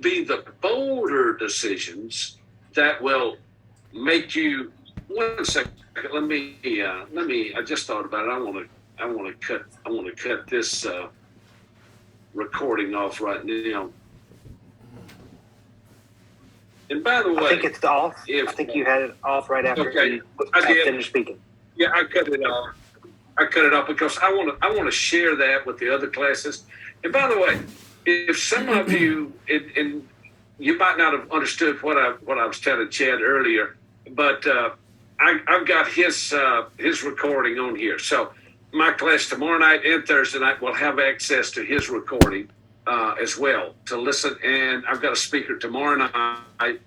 be the bolder decisions that will make you. One second, let me. I just thought about it. I want to cut this recording off right now. And by the way, I think it's off. I think you had it off right after you finished speaking. Yeah, I cut it off. Because I want to share that with the other classes. And by the way, if some of you and you might not have understood what I was telling Chad earlier, but I've got his recording on here. So my class tomorrow night and Thursday night will have access to his recording as well to listen. And I've got a speaker tomorrow night,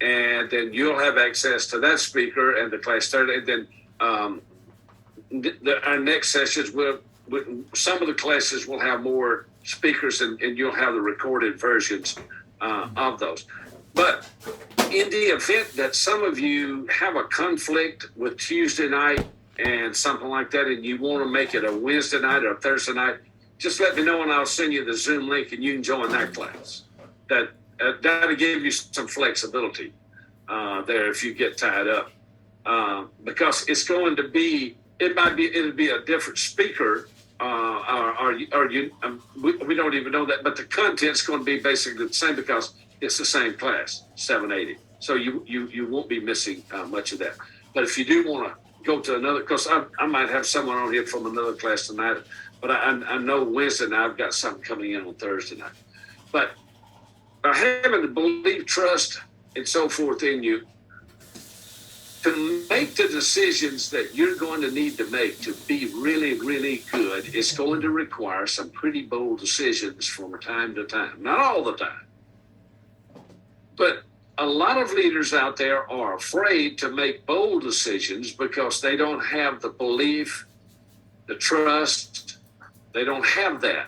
and then you'll have access to that speaker and the class Thursday. And then our next sessions some of the classes will have more speakers, and you'll have the recorded versions of those. But in the event that some of you have a conflict with Tuesday night and something like that, and you want to make it a Wednesday night or a Thursday night, just let me know and I'll send you the Zoom link and you can join that class. That'll give you some flexibility there if you get tied up, because it's going to be. It'll be a different speaker, we don't even know that, but the content's going to be basically the same because it's the same class, 780. So you won't be missing much of that. But if you do want to go to another, because I might have someone on here from another class tonight, but I know Wednesday night I've got something coming in on Thursday night. But by having the belief, trust, and so forth in you, to make the decisions that you're going to need to make to be really, really good, it's going to require some pretty bold decisions from time to time. Not all the time. But a lot of leaders out there are afraid to make bold decisions because they don't have the belief, the trust. They don't have that.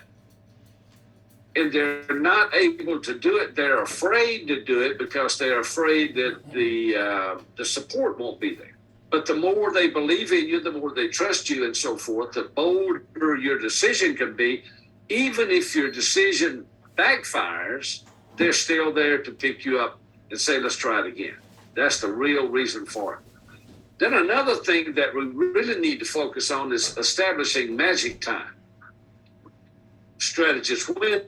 And they're not able to do it. They're afraid to do it because they're afraid that the support won't be there. But the more they believe in you, the more they trust you and so forth, the bolder your decision can be. Even if your decision backfires, they're still there to pick you up and say, let's try it again. That's the real reason for it. Then another thing that we really need to focus on is establishing magic time strategies. When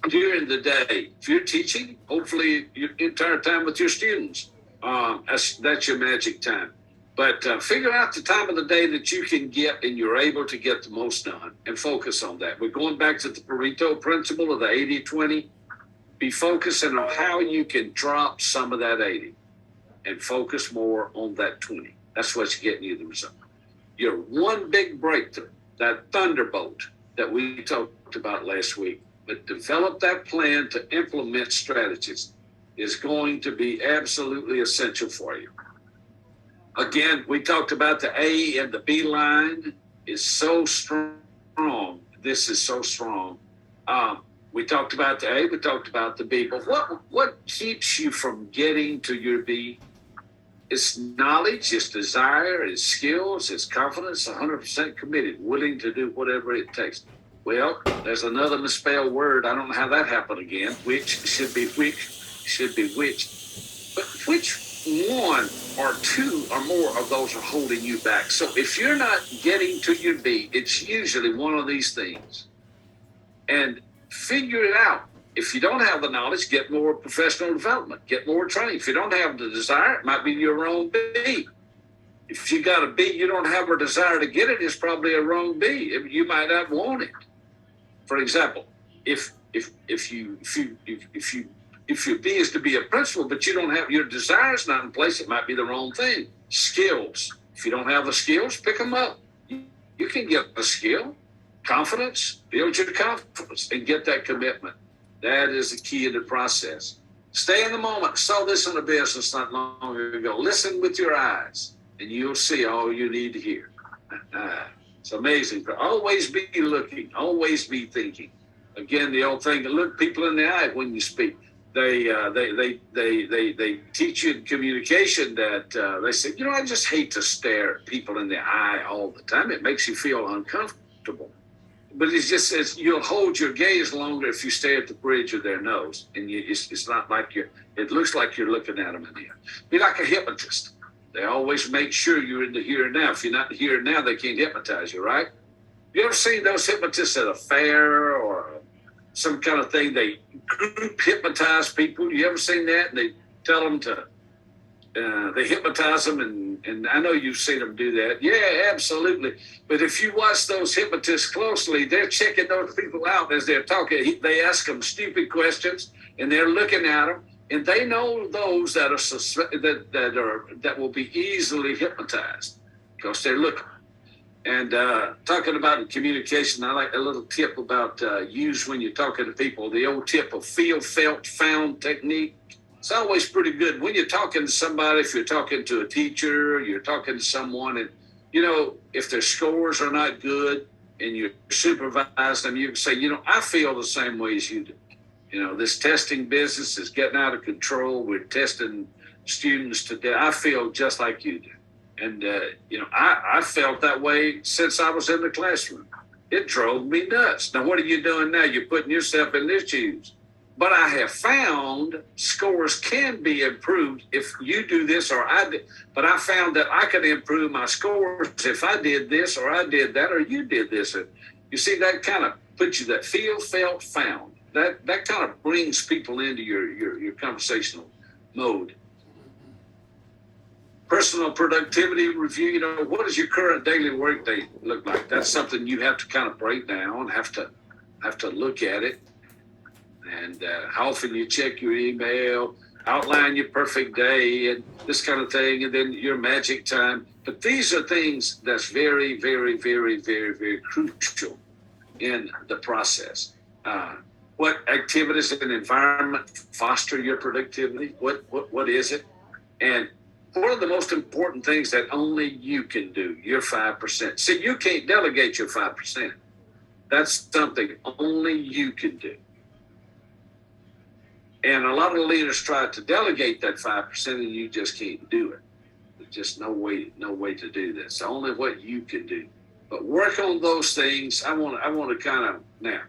during the day, if you're teaching, hopefully your entire time with your students, that's your magic time. But figure out the time of the day that you can get and you're able to get the most done and focus on that. We're going back to the Pareto principle of the 80-20. Be focusing on how you can drop some of that 80 and focus more on that 20. That's what's getting you the result. Your one big breakthrough, that thunderbolt that we talked about last week, but develop that plan to implement strategies is going to be absolutely essential for you. Again, we talked about the A and the B line is so strong. This is so strong. We talked about the A, we talked about the B, but what keeps you from getting to your B? It's knowledge, it's desire, it's skills, it's confidence, 100% committed, willing to do whatever it takes. Well, there's another misspelled word. I don't know how that happened again. Which should be which. But which one or two or more of those are holding you back? So if you're not getting to your B, it's usually one of these things. And figure it out. If you don't have the knowledge, get more professional development, get more training. If you don't have the desire, it might be your wrong B. If you got a B, you don't have a desire to get it, it's probably a wrong B. You might not want it. For example, if your B is to be a principal, but you don't have your desire is not in place, it might be the wrong thing. Skills. If you don't have the skills, pick them up. You can get a skill. Confidence, build your confidence and get that commitment. That is the key in the process. Stay in the moment. I saw this in a business not long ago. Listen with your eyes, and you'll see all you need to hear. It's amazing. Always be looking. Always be thinking. Again, the old thing: look people in the eye when you speak. They teach you in communication that they say, I just hate to stare at people in the eye all the time. It makes you feel uncomfortable. but it just says you'll hold your gaze longer if you stay at the bridge of their nose, and it's not like it looks like you're looking at them in here. Be like a hypnotist. They always make sure you're in the here and now. If you're not in the here and now, they can't hypnotize you, right? You ever seen those hypnotists at a fair or some kind of thing? They group hypnotize people. You ever seen that? And they tell them to, they hypnotize them, and I know you've seen them do that. Yeah, absolutely. But if you watch those hypnotists closely, they're checking those people out as they're talking. They ask them stupid questions, and they're looking at them, and they know those that are that will be easily hypnotized because they're looking. And talking about communication, I like a little tip about use when you're talking to people. The old tip of feel, felt, found technique. It's always pretty good when you're talking to somebody. If you're talking to a teacher, you're talking to someone, and if their scores are not good, and you supervise them, you can say, I feel the same way as you do. This testing business is getting out of control. We're testing students today. I feel just like you do. And, I felt that way since I was in the classroom. It drove me nuts. Now, what are you doing now? You're putting yourself in their shoes. But I have found scores can be improved if you do this or I did. But I found that I could improve my scores if I did this or I did that or you did this. And you see, that kind of puts you that feel, felt, found. That kind of brings people into your conversational mode. Personal productivity review, what does your current daily workday look like? That's something you have to kind of break down, have to look at it. And how often you check your email, outline your perfect day, and this kind of thing, and then your magic time. But these are things that's very, very, very, very, very crucial in the process. What activities and environment foster your productivity? What is it? And one of the most important things that only you can do, your 5%. See, you can't delegate your 5%. That's something only you can do. And a lot of leaders try to delegate that 5%, and you just can't do it. There's just no way to do this. Only what you can do. But work on those things. I want to kind of now.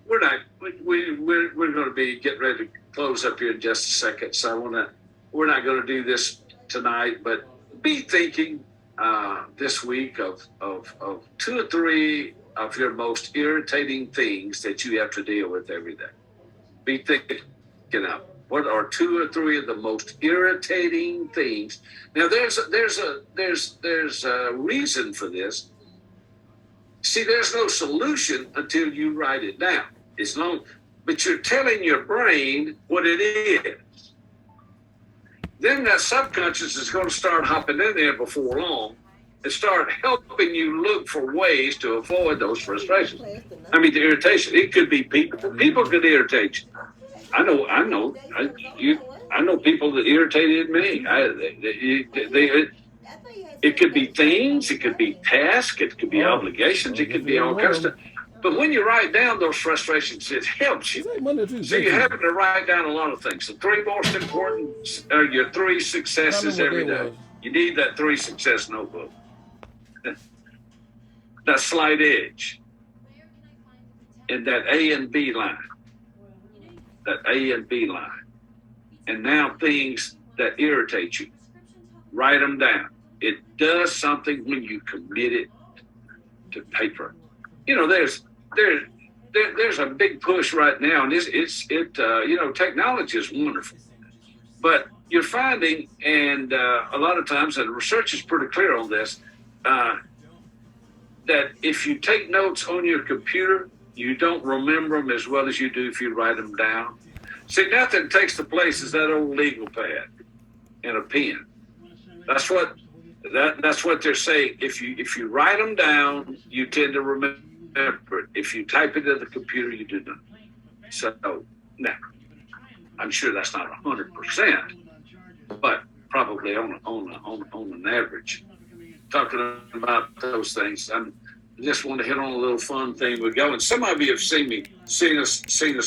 We're going to be getting ready to close up here in just a second. So we're not going to do this tonight, but be thinking this week of 2 or 3 of your most irritating things that you have to deal with every day. Be thinking of what are 2 or 3 of the most irritating things. Now there's a reason for this. See, there's no solution until you write it down. But you're telling your brain what it is. Then that subconscious is going to start hopping in there before long and start helping you look for ways to avoid those frustrations. The irritation. It could be people. People could irritate you. I know people that irritated me. It could be things. It could be tasks. It could be obligations. It could be all kinds of stuff. But when you write down those frustrations, it helps you. So you have to write down a lot of things. The 3 most important are your 3 successes every day. You need that 3 success notebook. That slight edge. And that A and B line. That A and B line. And now things that irritate you. Write them down. It does something when you commit it to paper. There's a big push right now, and technology is wonderful, but you're finding, and a lot of times, and research is pretty clear on this, that if you take notes on your computer, you don't remember them as well as you do if you write them down. See, nothing takes the place as that old legal pad and a pen. That's what they're saying. If you write them down, you tend to remember it. If you type it in the computer, you do not. So now, I'm sure that's not 100%, but probably on an average. Talking about those things, I just want to hit on a little fun thing we go. And some of you have seen us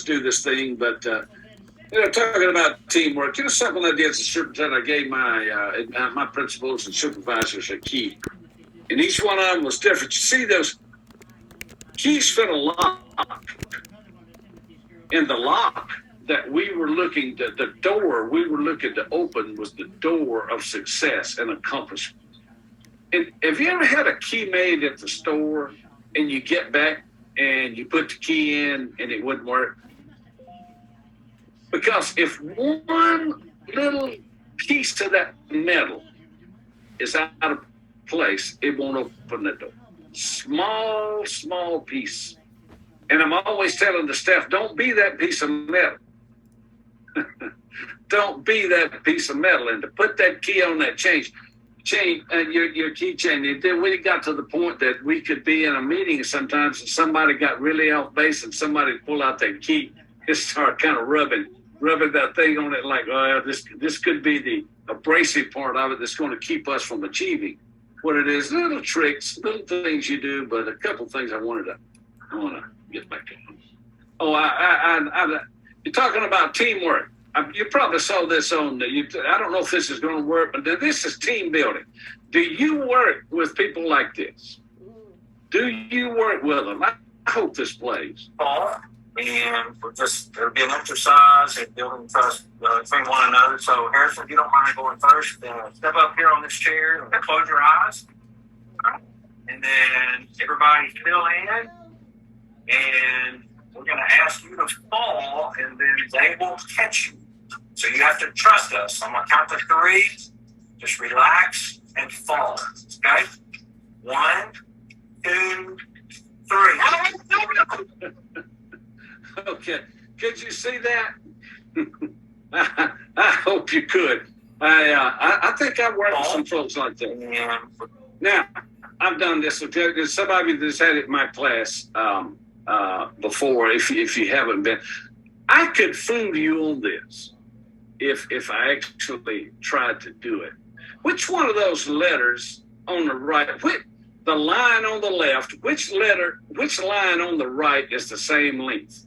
do this thing, but talking about teamwork. Something I did as a superintendent, I gave my principals and supervisors a key. and each one of them was different. You see, those keys fit a lock, and the lock that we were looking to, the door we were looking to open was the door of success and accomplishment. And have you ever had a key made at the store and you get back and you put the key in and it wouldn't work? Because if one little piece of that metal is out of place, it won't open the door. Small piece. And I'm always telling the staff, don't be that piece of metal. Don't be that piece of metal. And to put that key on that chain, your key chain. And then we got to the point that we could be in a meeting sometimes and somebody got really off base and somebody pull out that key and start kind of rubbing that thing on it like, this could be the abrasive part of it that's going to keep us from achieving what it is. Little tricks, little things you do, but a couple things I want to get back to. You're talking about teamwork. You probably saw this on I don't know if this is going to work, but this is team building. Do you work with people like this? Do you work with them? I hope this plays. And it'll be an exercise in building trust between one another. So, Harrison, if you don't mind going first, step up here on this chair and close your eyes. And then everybody fill in. And we're going to ask you to fall, and then they will catch you. So you have to trust us. I'm going to count to 3. Just relax and fall. Okay? 1, 2, 3. Okay. Could you see that? I hope you could. I think I've worked with some folks like that. Now, I've done this. There's somebody that's had it in my class before, if you haven't been. I could fool you on this if I actually tried to do it. Which one of those letters on the right, the line on the left, which line on the right is the same length?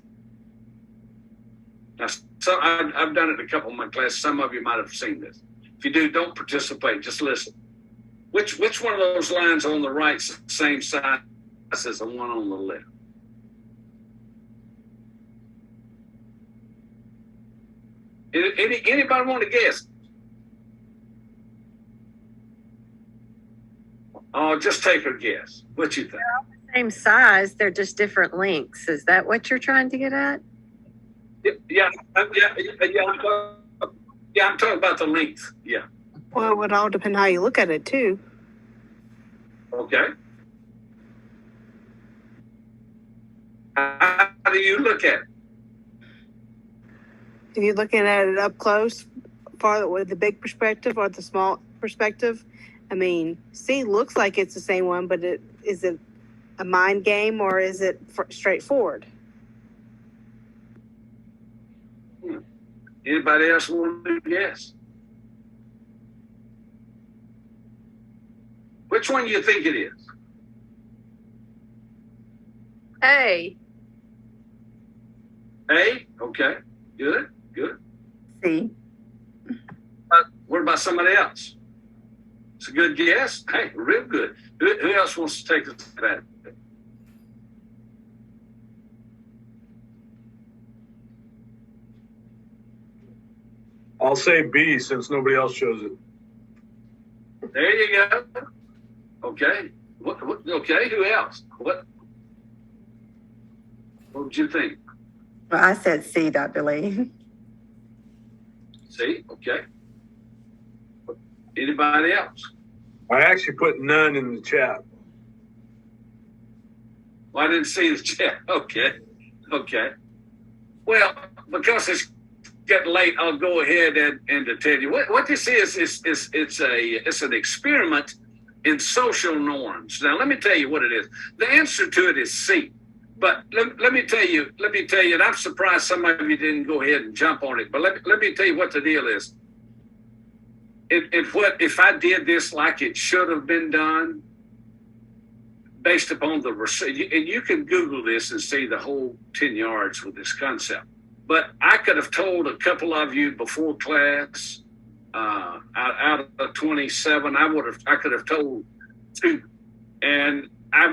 Now, so I've done it in a couple of my classes. Some of you might have seen this. If you do, don't participate. Just listen. Which one of those lines on the right is the same size as the one on the left? Anybody want to guess? Oh, just take a guess. What you think? They're all the same size. They're just different lengths. Is that what you're trying to get at? Yeah. I'm talking about the length. Yeah. Well, it would all depend how you look at it, too. Okay. How do you look at it? If you're looking at it up close, far with the big perspective or the small perspective, I mean, C looks like it's the same one, but is it a mind game or is it straightforward? Anybody else want to guess? Which one do you think it is? A. A? Okay. Good. C. What about somebody else? It's a good guess. Hey, real good. Who else wants to take a stab at it? I'll say B since nobody else chose it. There you go. Okay. Okay. Who else? What would you think? Well, I said C, Dr. Lee. See? Okay. Anybody else? I actually put none in the chat. Well, I didn't see the chat. Okay. Well, because it's getting late, I'll go ahead and to tell you what this is. It's an experiment in social norms. Now, let me tell you what it is. The answer to it is C. But let me tell you, and I'm surprised some of you didn't go ahead and jump on it. But let me tell you what the deal is. If I did this like it should have been done, based upon the research, and you can Google this and see the whole 10 yards with this concept. But I could have told a couple of you before class, out of 27, I could have told And I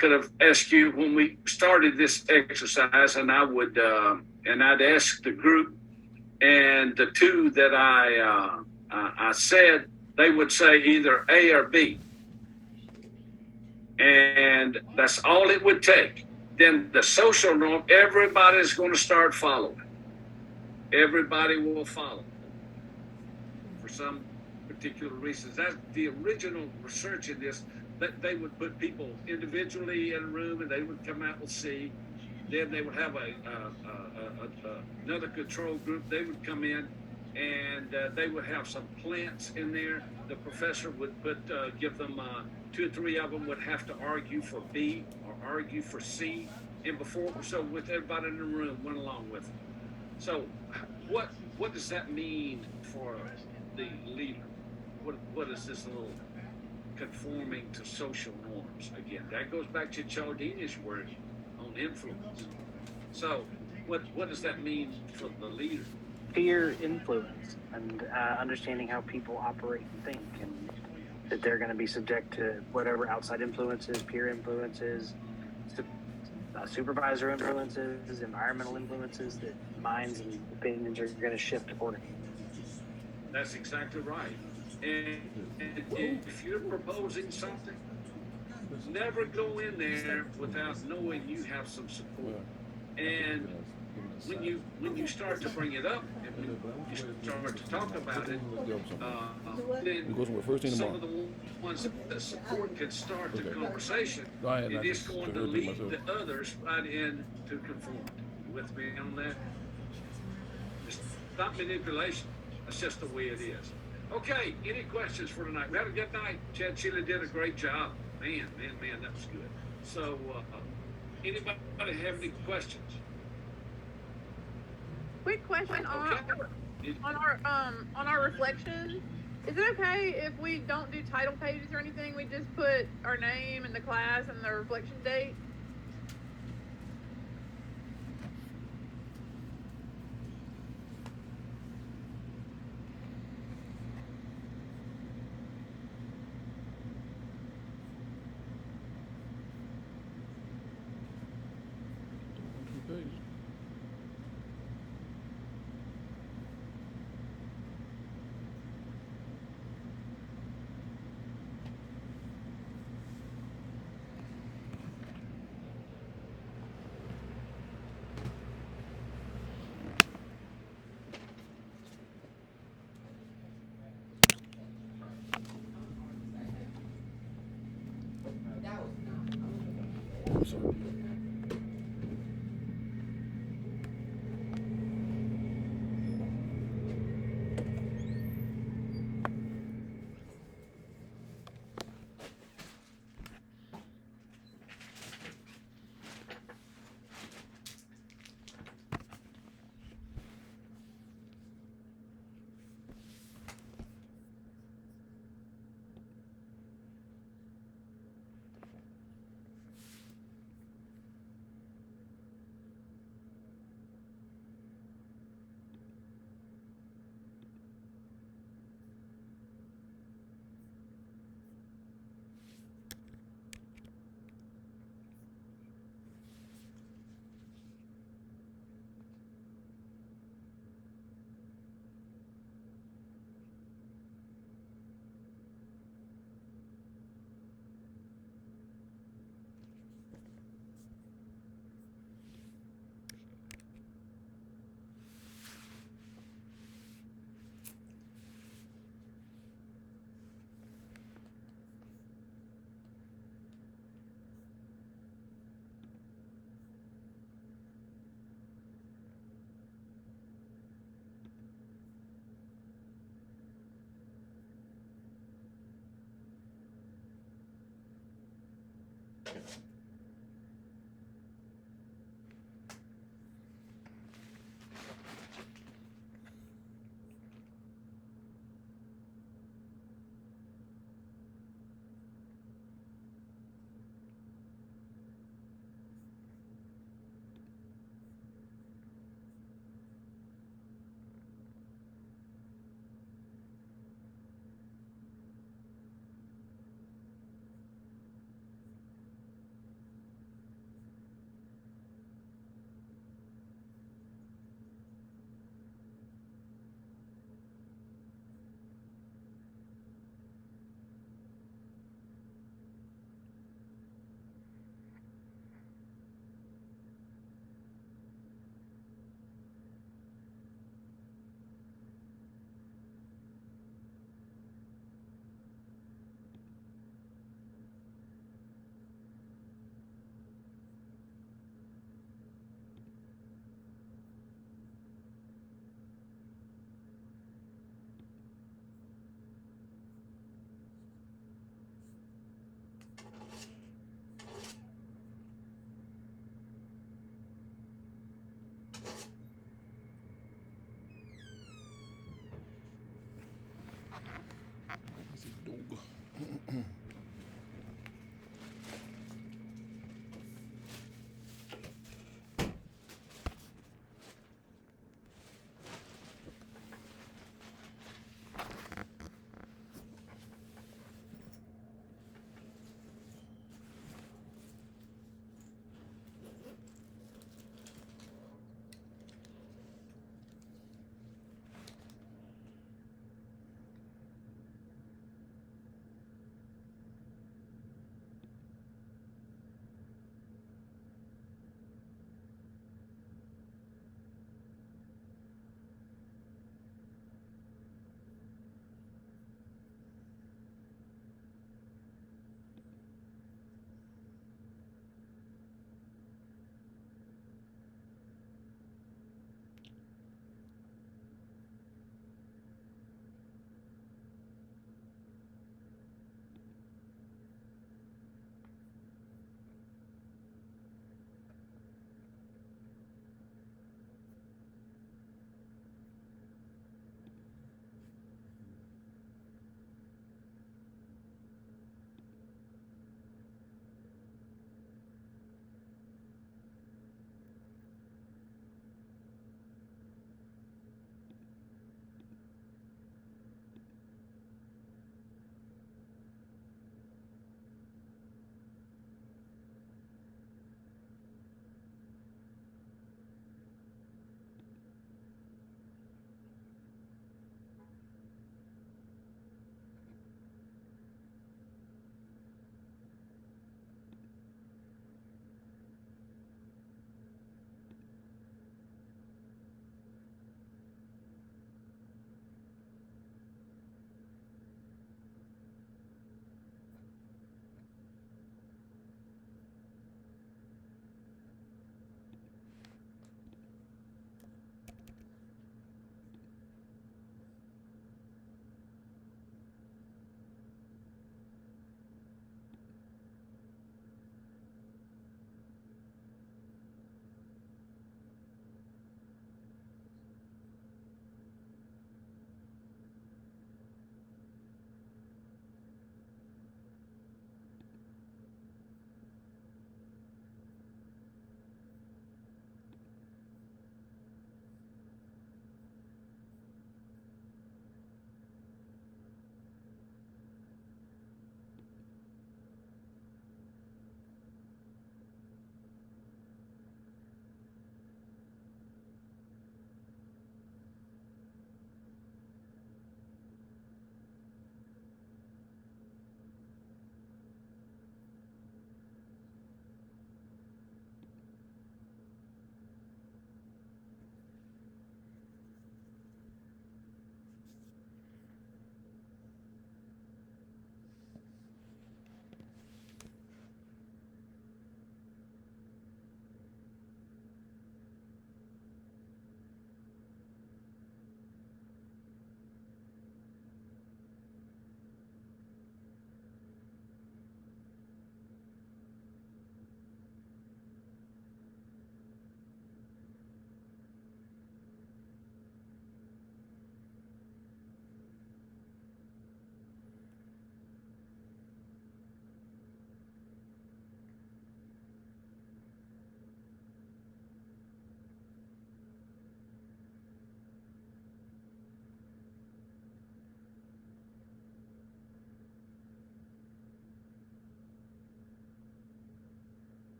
could have asked you when we started this exercise, and I'd ask the group, and the two that I said, they would say either A or B. And that's all it would take. Then the social norm, everybody's going to start following. Everybody will follow for some particular reasons. That's the original research in this. That they would put people individually in a room, and they would come out with C. Then they would have another control group. They would come in, and they would have some plants in there. The professor would give them 2 or 3 of them would have to argue for B or argue for C, and so with everybody in the room went along with it. So, what does that mean for the leader? What is this little conforming to social norms? Again, that goes back to Cialdini's work on influence. So, what does that mean for the leader? Peer influence and understanding how people operate and think, and that they're going to be subject to whatever outside influences, peer influences, supervisor influences, environmental influences, that minds and opinions are going to shift accordingly. That's exactly right. And if you're proposing something, never go in there without knowing you have some support. And when you start to bring it up and when you start to talk about it, then some of the ones that support can start the conversation. It is going to lead the others right in to conform. You with me on that? It's not manipulation. That's just the way it is. Okay, any questions for tonight? We had a good night. Chad Sheila did a great job. Man, that was good. So, anybody have any questions? Quick question on our reflection. Is it okay if we don't do title pages or anything? We just put our name and the class and the reflection date?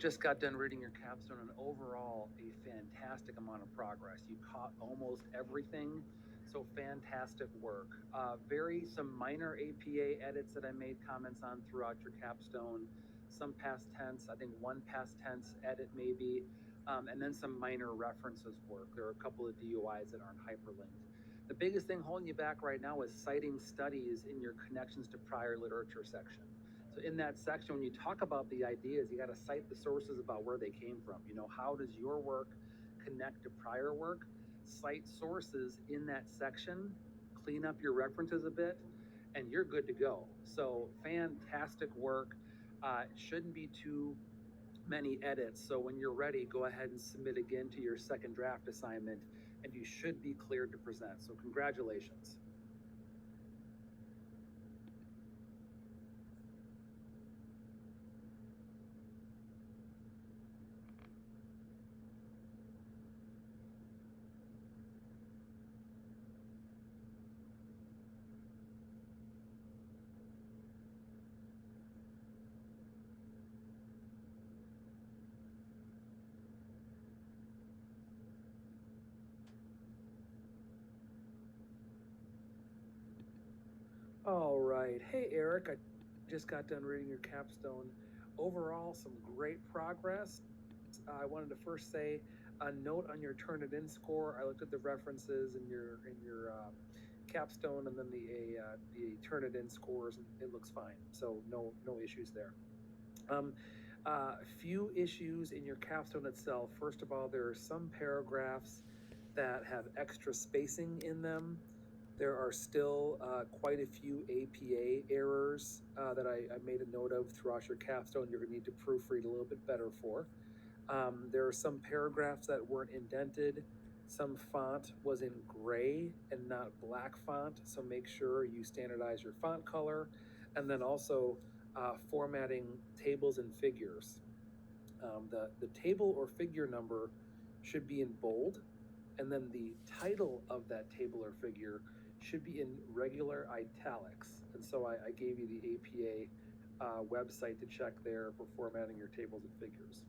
just got done reading your capstone, and overall a fantastic amount of progress. You caught almost everything, so fantastic work. Some minor APA edits that I made comments on throughout your capstone, some past tense, I think one past tense edit maybe, and then some minor references work. There are a couple of DOIs that aren't hyperlinked. The biggest thing holding you back right now is citing studies in your connections to prior literature section. So in that section, when you talk about the ideas, you got to cite the sources about where they came from. You know, how does your work connect to prior work? Cite sources in that section, clean up your references a bit, and you're good to go. So fantastic work. It shouldn't be too many edits. So when you're ready, go ahead and submit again to your second draft assignment, and you should be cleared to present. So congratulations. All right. Hey, Eric, I just got done reading your capstone. Overall, some great progress. I wanted to first say a note on your Turnitin score. I looked at the references in your capstone and then the Turnitin scores, and it looks fine. So no issues there. Few issues in your capstone itself. First of all, there are some paragraphs that have extra spacing in them. There are still quite a few APA errors that I made a note of throughout your capstone. You're going to need to proofread a little bit better for. There are some paragraphs that weren't indented. Some font was in gray and not black font, so make sure you standardize your font color. And then also formatting tables and figures. The table or figure number should be in bold, and then the title of that table or figure should be in regular italics. And so I gave you the APA website to check there for formatting your tables and figures.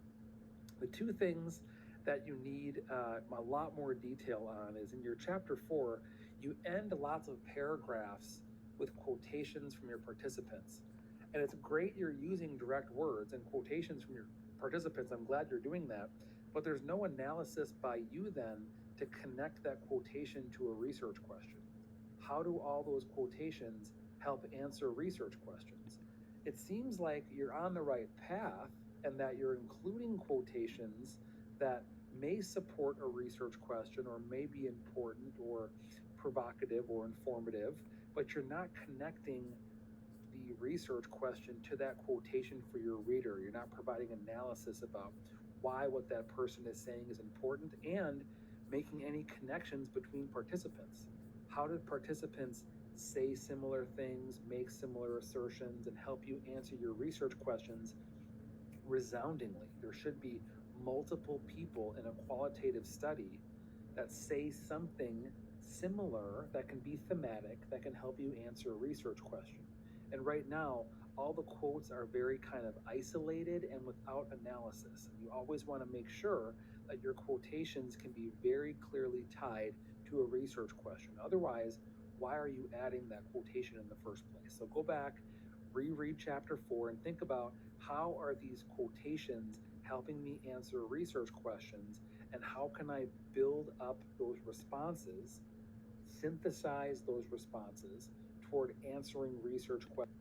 The two things that you need a lot more detail on is in your chapter 4, you end lots of paragraphs with quotations from your participants. And it's great you're using direct words and quotations from your participants. I'm glad you're doing that. But there's no analysis by you then to connect that quotation to a research question. How do all those quotations help answer research questions? It seems like you're on the right path and that you're including quotations that may support a research question or may be important or provocative or informative, but you're not connecting the research question to that quotation for your reader. You're not providing analysis about why what that person is saying is important and making any connections between participants. How did participants say similar things, make similar assertions, and help you answer your research questions resoundingly? There should be multiple people in a qualitative study that say something similar that can be thematic, that can help you answer a research question. And right now, all the quotes are very kind of isolated and without analysis. And you always want to make sure that your quotations can be very clearly tied to a research question. Otherwise, why are you adding that quotation in the first place? So go back, reread chapter 4, and think about how are these quotations helping me answer research questions, and how can I build up those responses, synthesize those responses toward answering research questions